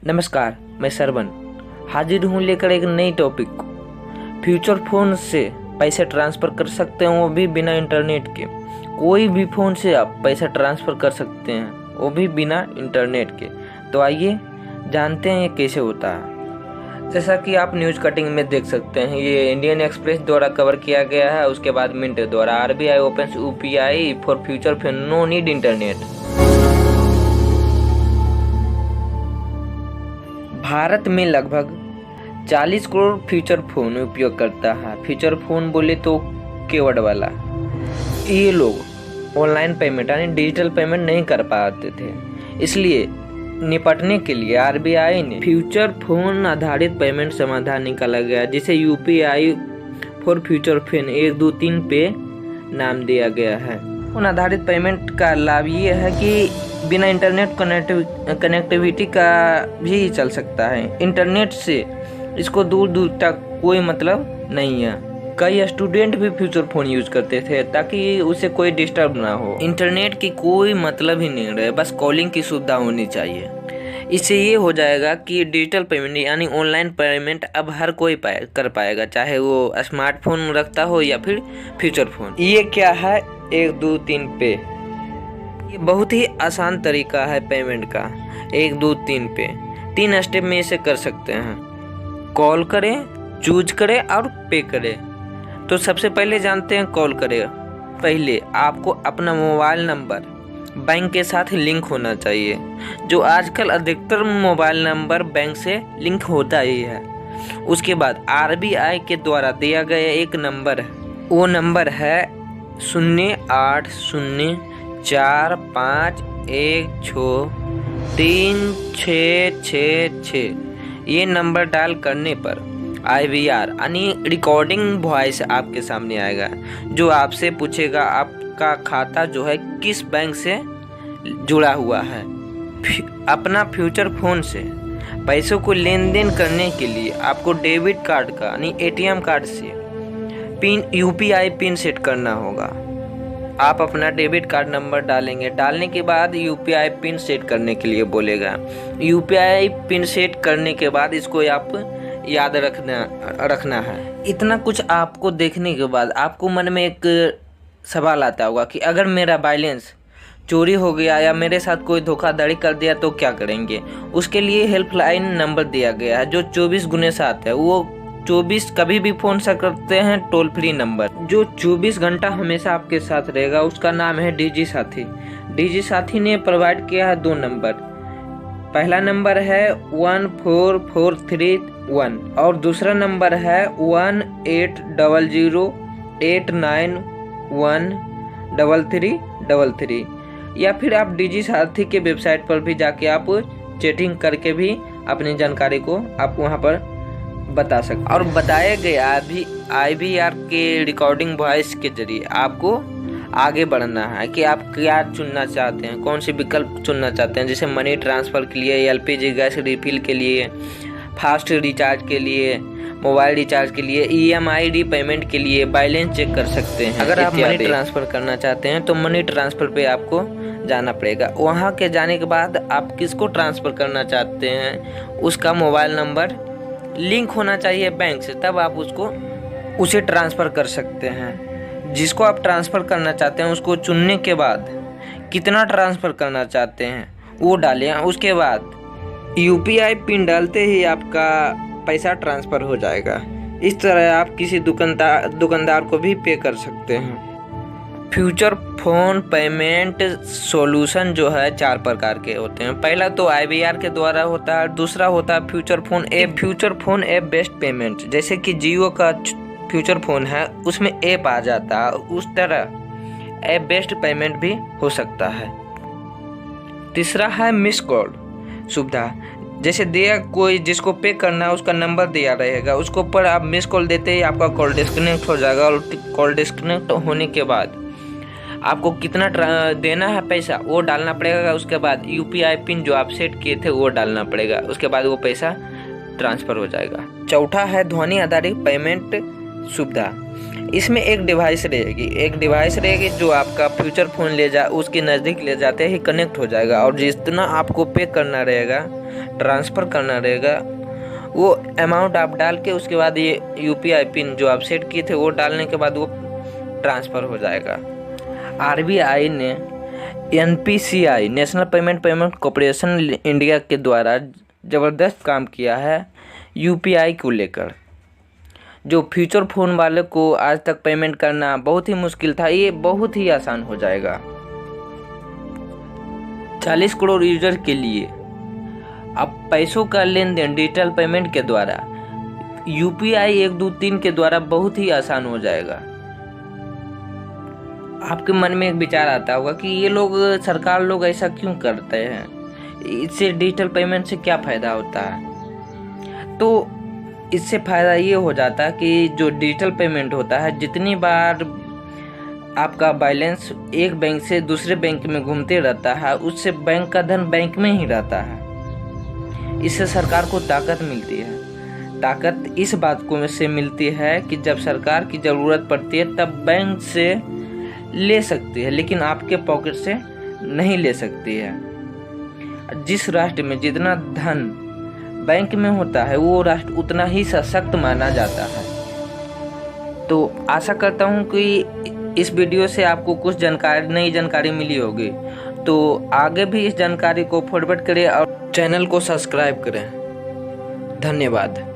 नमस्कार, मैं सरवन हाजिर हूँ लेकर एक नई टॉपिक को। फ्यूचर फोन से पैसे ट्रांसफ़र कर सकते हैं, वो भी बिना इंटरनेट के। कोई भी फ़ोन से आप पैसा ट्रांसफ़र कर सकते हैं, वो भी बिना इंटरनेट के। तो आइए जानते हैं ये कैसे होता है। जैसा कि आप न्यूज़ कटिंग में देख सकते हैं, ये इंडियन एक्सप्रेस द्वारा कवर किया गया है। उसके बाद मिंट द्वारा RBI opens UPI for future phone, no need internet. Bharat में लगभग 40 करोड़ फीचर फ़ोन उपयोग करता है। फीचर फ़ोन बोले तो कीवर्ड वाला। ये लोग ऑनलाइन पेमेंट यानी डिजिटल पेमेंट नहीं कर पाते थे, इसलिए निपटने के लिए RBI ने फ्यूचर फोन आधारित पेमेंट समाधान निकाला गया, जिसे UPI फॉर फ्यूचर फोन 1 2 3 पे नाम दिया गया है। फोन आधारित पेमेंट का लाभ ये है कि बिना इंटरनेट कनेक्टिविटी का भी चल सकता है। इंटरनेट से इसको दूर दूर तक कोई मतलब नहीं है। कई स्टूडेंट भी फ्यूचर फोन यूज करते थे ताकि उसे कोई डिस्टर्ब ना हो। इंटरनेट की कोई मतलब ही नहीं रहे, बस कॉलिंग की सुविधा होनी चाहिए। इससे ये हो जाएगा कि डिजिटल पेमेंट यानी ऑनलाइन पेमेंट अब हर कोई कर पाएगा, चाहे वो स्मार्टफोन रखता हो या फिर फ्यूचर फोन। ये क्या है 1 2 3 पे? ये बहुत ही आसान तरीका है पेमेंट का। 1 2 3 पे 3 स्टेप में इसे कर सकते हैं। कॉल करें, चूज करें और पे करें। तो सबसे पहले जानते हैं कॉल करें। पहले आपको अपना मोबाइल नंबर बैंक के साथ लिंक होना चाहिए, जो आजकल अधिकतर मोबाइल नंबर बैंक से लिंक होता ही है। उसके बाद RBI के द्वारा दिया गया एक नंबर है, वो नंबर है 0804516366। ये नंबर डायल करने पर IVR यानी रिकॉर्डिंग वॉइस आपके सामने आएगा, जो आपसे पूछेगा आपका खाता जो है किस बैंक से जुड़ा हुआ है। अपना फ्यूचर फोन से पैसों को लेन देन करने के लिए आपको डेबिट कार्ड का यानी ATM कार्ड से UPI पिन सेट करना होगा। आप अपना डेबिट कार्ड नंबर डालेंगे, डालने के बाद UPI पिन सेट करने के लिए बोलेगा। UPI पिन सेट करने के बाद इसको आप याद रखना है। इतना कुछ आपको देखने के बाद आपको मन में एक सवाल आता होगा कि अगर मेरा बैलेंस चोरी हो गया या मेरे साथ कोई धोखाधड़ी कर दिया तो क्या करेंगे। उसके लिए हेल्पलाइन नंबर दिया गया है जो 24x7 है। वो 24 कभी भी फ़ोन से करते हैं, टोल फ्री नंबर जो 24 घंटा हमेशा आपके साथ रहेगा। उसका नाम है DG साथी। DG साथी ने प्रोवाइड किया है 2 नंबर। पहला नंबर है 14431 और दूसरा नंबर है 1800891333। या फिर आप DG साथी के वेबसाइट पर भी जाके आप चैटिंग करके भी अपनी जानकारी को आप वहां पर बता सकते। और बताए गए IVR के रिकॉर्डिंग वॉइस के जरिए आपको आगे बढ़ना है कि आप क्या चुनना चाहते हैं, कौन से विकल्प चुनना चाहते हैं, जैसे मनी ट्रांसफ़र के लिए, LPG गैस रिफिल के लिए, फास्ट रिचार्ज के लिए, मोबाइल रिचार्ज के लिए, EMI पेमेंट के लिए, बैलेंस चेक कर सकते हैं। अगर आप मनी ट्रांसफ़र करना चाहते हैं तो मनी ट्रांसफ़र पे आपको जाना पड़ेगा। वहाँ के जाने के बाद आप किसको ट्रांसफ़र करना चाहते हैं उसका मोबाइल नंबर लिंक होना चाहिए बैंक से, तब आप उसे ट्रांसफ़र कर सकते हैं। जिसको आप ट्रांसफ़र करना चाहते हैं उसको चुनने के बाद कितना ट्रांसफ़र करना चाहते हैं वो डालें। उसके बाद UPI पिन डालते ही आपका पैसा ट्रांसफ़र हो जाएगा। इस तरह आप किसी दुकानदार को भी पे कर सकते हैं। फ्यूचर फोन पेमेंट सॉल्यूशन जो है 4 प्रकार के होते हैं। पहला तो IVR के द्वारा होता है, दूसरा होता है future phone app. Future phone app based payment, जैसे कि जियो का फ्यूचर फोन है उसमें ऐप आ जाता है, उस तरह ऐप बेस्ड पेमेंट भी हो सकता है। तीसरा है मिस कॉल सुविधा, जैसे दिया कोई जिसको पे करना है उसका नंबर दिया रहेगा, उसको पर आप मिस कॉल देते ही आपका कॉल डिस्कनेक्ट हो जाएगा। और कॉल डिस्कनेक्ट होने के बाद आपको कितना देना है पैसा वो डालना पड़ेगा। उसके बाद UPI पिन जो आप सेट किए थे वो डालना पड़ेगा। उसके बाद वो पैसा ट्रांसफ़र हो जाएगा। चौथा है ध्वनि आधारित पेमेंट सुविधा। इसमें एक डिवाइस रहेगी जो आपका फ्यूचर फ़ोन उसके नज़दीक ले जाते ही कनेक्ट हो जाएगा, और जितना आपको पे करना रहेगा, ट्रांसफ़र करना रहेगा, वो अमाउंट आप डाल के उसके बाद ये UPI पिन जो आप सेट किए थे वो डालने के बाद वो ट्रांसफ़र हो जाएगा। RBI ने NPCI national payment corporation India के द्वारा ज़बरदस्त काम किया है UPI को लेकर। जो फ्यूचर फ़ोन वाले को आज तक पेमेंट करना बहुत ही मुश्किल था, ये बहुत ही आसान हो जाएगा। 40 करोड़ यूजर के लिए अब पैसों का लेन देन डिजिटल पेमेंट के द्वारा UPI 1 2 3 के द्वारा बहुत ही आसान हो जाएगा। आपके मन में एक विचार आता होगा कि ये लोग सरकार लोग ऐसा क्यों करते हैं, इससे डिजिटल पेमेंट से क्या फ़ायदा होता है। तो इससे फ़ायदा ये हो जाता है कि जो डिजिटल पेमेंट होता है, जितनी बार आपका बैलेंस एक बैंक से दूसरे बैंक में घूमते रहता है, उससे बैंक का धन बैंक में ही रहता है। इससे सरकार को ताकत मिलती है। ताकत इस बात को से मिलती है कि जब सरकार की ज़रूरत पड़ती है तब बैंक से ले सकती है, लेकिन आपके पॉकेट से नहीं ले सकती है। जिस राष्ट्र में जितना धन बैंक में होता है वो राष्ट्र उतना ही सशक्त माना जाता है। तो आशा करता हूँ कि इस वीडियो से आपको कुछ नई जानकारी मिली होगी। तो आगे भी इस जानकारी को फॉरवर्ड करें और चैनल को सब्सक्राइब करें। धन्यवाद।